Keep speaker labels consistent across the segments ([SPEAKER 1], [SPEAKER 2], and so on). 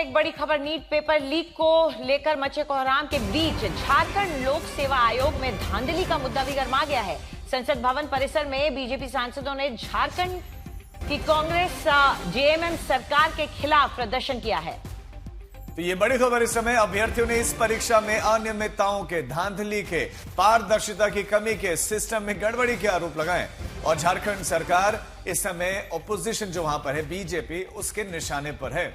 [SPEAKER 1] एक बड़ी खबर, नीट पेपर लीक को लेकर मचे कोहराम के बीच झारखंड लोक सेवा आयोग में धांधली का मुद्दा भी गर्मा गया है। संसद भवन परिसर में बीजेपी सांसदों ने झारखंड की कांग्रेस जेएमएम सरकार के खिलाफ प्रदर्शन किया है।
[SPEAKER 2] तो ये बड़ी खबर इस समय, अभ्यर्थियों ने इस परीक्षा में अनियमितताओं के, धांधली के, पारदर्शिता की कमी के, सिस्टम में गड़बड़ी के आरोप लगाए और झारखंड सरकार इस समय ऑपोजिशन जो वहां पर है बीजेपी, उसके निशाने पर है।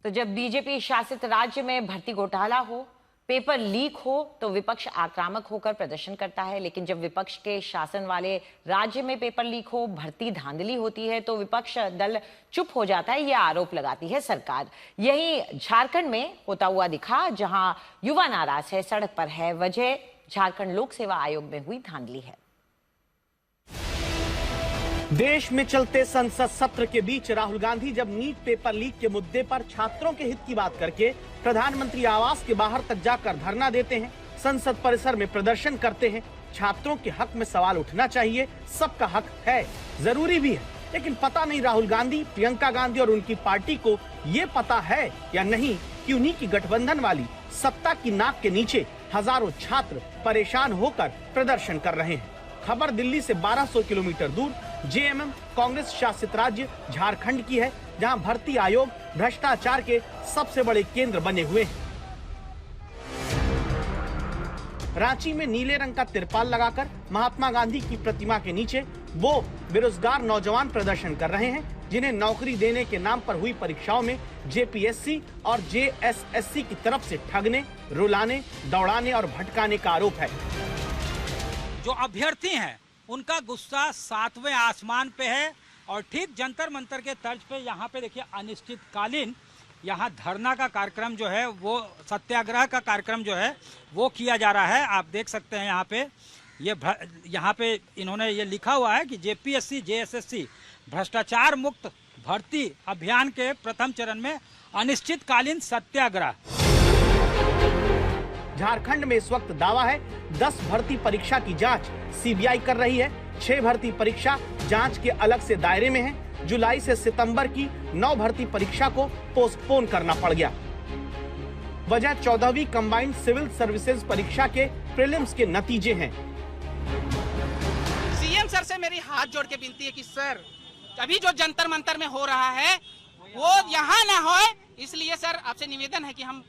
[SPEAKER 1] तो जब बीजेपी शासित राज्य में भर्ती घोटाला हो, पेपर लीक हो तो विपक्ष आक्रामक होकर प्रदर्शन करता है, लेकिन जब विपक्ष के शासन वाले राज्य में पेपर लीक हो, भर्ती धांधली होती है तो विपक्ष दल चुप हो जाता है, यह आरोप लगाती है सरकार। यही झारखंड में होता हुआ दिखा, जहां युवा नाराज है, सड़क पर है। वजह झारखंड लोक सेवा आयोग में हुई धांधली है।
[SPEAKER 3] देश में चलते संसद सत्र के बीच राहुल गांधी जब नीट पेपर लीक के मुद्दे पर छात्रों के हित की बात करके प्रधानमंत्री आवास के बाहर तक जाकर धरना देते हैं, संसद परिसर में प्रदर्शन करते हैं। छात्रों के हक में सवाल उठना चाहिए, सबका हक है, जरूरी भी है, लेकिन पता नहीं राहुल गांधी, प्रियंका गांधी और उनकी पार्टी को ये पता है या नहीं कि उन्हीं की गठबंधन वाली सत्ता की नाक के नीचे हजारों छात्र परेशान होकर प्रदर्शन कर रहे हैं। खबर दिल्ली से 1200 किलोमीटर दूर जेएमएम कांग्रेस शासित राज्य झारखंड की है, जहां भर्ती आयोग भ्रष्टाचार के सबसे बड़े केंद्र बने हुए हैं। रांची में नीले रंग का तिरपाल लगाकर महात्मा गांधी की प्रतिमा के नीचे वो बेरोजगार नौजवान प्रदर्शन कर रहे हैं, जिन्हें नौकरी देने के नाम पर हुई परीक्षाओं में जेपीएससी और जेएसएससी की तरफ से ठगने, रुलाने, दौड़ाने और भटकाने का आरोप है।
[SPEAKER 4] जो अभ्यर्थी हैं उनका गुस्सा 7वें आसमान पे है और ठीक जंतर मंतर के तर्ज पे यहाँ पे देखिए अनिश्चितकालीन यहाँ धरना का कार्यक्रम जो है, वो सत्याग्रह का कार्यक्रम जो है वो किया जा रहा है। आप देख सकते हैं यहाँ पे इन्होंने ये लिखा हुआ है कि जेपीएससी जेएसएससी भ्रष्टाचार मुक्त भर्ती अभियान के प्रथम चरण में अनिश्चितकालीन सत्याग्रह।
[SPEAKER 3] झारखंड में इस वक्त दावा है 10 भर्ती परीक्षा की जांच सीबीआई कर रही है, 6 भर्ती परीक्षा जांच के अलग से दायरे में है। जुलाई से सितंबर की 9 भर्ती परीक्षा को पोस्टपोन करना पड़ गया। वजह 14वीं कंबाइंड सिविल सर्विसेज परीक्षा के प्रीलिम्स के नतीजे हैं।
[SPEAKER 5] सीएम सर से मेरी हाथ जोड़ के विनती है कि सर, अभी जो जंतर मंतर में हो रहा है वो यहाँ ना हो, इसलिए सर आपसे निवेदन है कि हम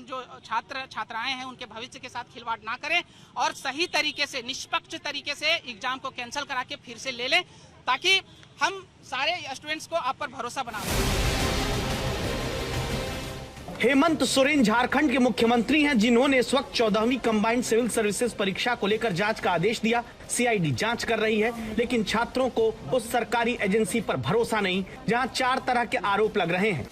[SPEAKER 5] जो छात्र छात्राएं हैं उनके भविष्य के साथ खिलवाड़ ना करें और सही तरीके से, निष्पक्ष तरीके से एग्जाम को कैंसिल करा के फिर से ले लें, ताकि हम सारे स्टूडेंट्स को आप पर भरोसा बना सकें।
[SPEAKER 3] हेमंत सोरेन झारखंड के मुख्यमंत्री हैं, जिन्होंने इस वक्त 14वीं कंबाइंड सिविल सर्विसेज परीक्षा को लेकर जांच का आदेश दिया। सीआईडी जांच कर रही है, लेकिन छात्रों को उस सरकारी एजेंसी पर भरोसा नहीं, जहां 4 तरह के आरोप लग रहे हैं।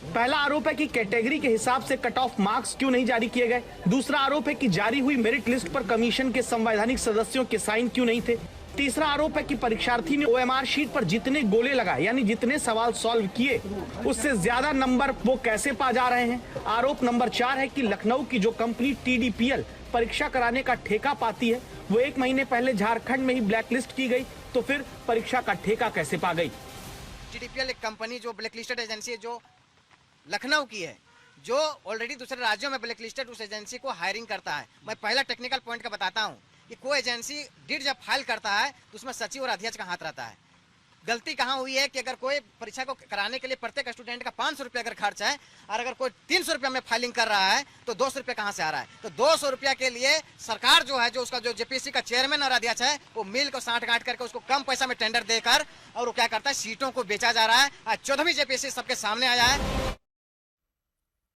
[SPEAKER 3] पहला आरोप है कि कैटेगरी के हिसाब से कट ऑफ मार्क्स क्यों नहीं जारी किए गए। दूसरा आरोप है कि जारी हुई मेरिट लिस्ट पर कमीशन के संवैधानिक सदस्यों के साइन क्यों नहीं थे। तीसरा आरोप है कि परीक्षार्थी ने ओएमआर शीट पर जितने गोले लगाए, यानी जितने सवाल सॉल्व किए, उससे ज्यादा नंबर वो कैसे पा जा रहे हैं। आरोप नंबर 4 है कि लखनऊ की जो कंपनी टीडीपीएल परीक्षा कराने का ठेका पाती है, वो 1 महीने पहले झारखंड में ही ब्लैकलिस्ट की गई, तो फिर परीक्षा का ठेका कैसे पा गई।
[SPEAKER 6] टीडीपीएल एक कंपनी जो ब्लैकलिस्टेड एजेंसी है, जो लखनऊ की है, जो ऑलरेडी दूसरे राज्यों में ब्लैकलिस्टेड उस एजेंसी को हायरिंग करता है। मैं पहला टेक्निकल पॉइंट का बताता हूँ कि कोई एजेंसी डिड जब फाइल करता है तो उसमें सचिव और अध्यक्ष का हाथ रहता है। गलती कहाँ हुई है कि अगर कोई परीक्षा को कराने के लिए प्रत्येक स्टूडेंट का 500 रुपया अगर खर्च है और अगर कोई 300 रुपया में फाइलिंग कर रहा है तो 200 रुपया कहाँ से आ रहा है। तो 200 रुपया के लिए सरकार जो है, जो उसका जो जेपीएससी का चेयरमैन और अध्यक्ष है, वो मिल को साठ गांठ करके उसको कम पैसा में टेंडर देकर और वो क्या करता है, सीटों को बेचा जा रहा है। 14वीं जेपीएससी सबके सामने आया है।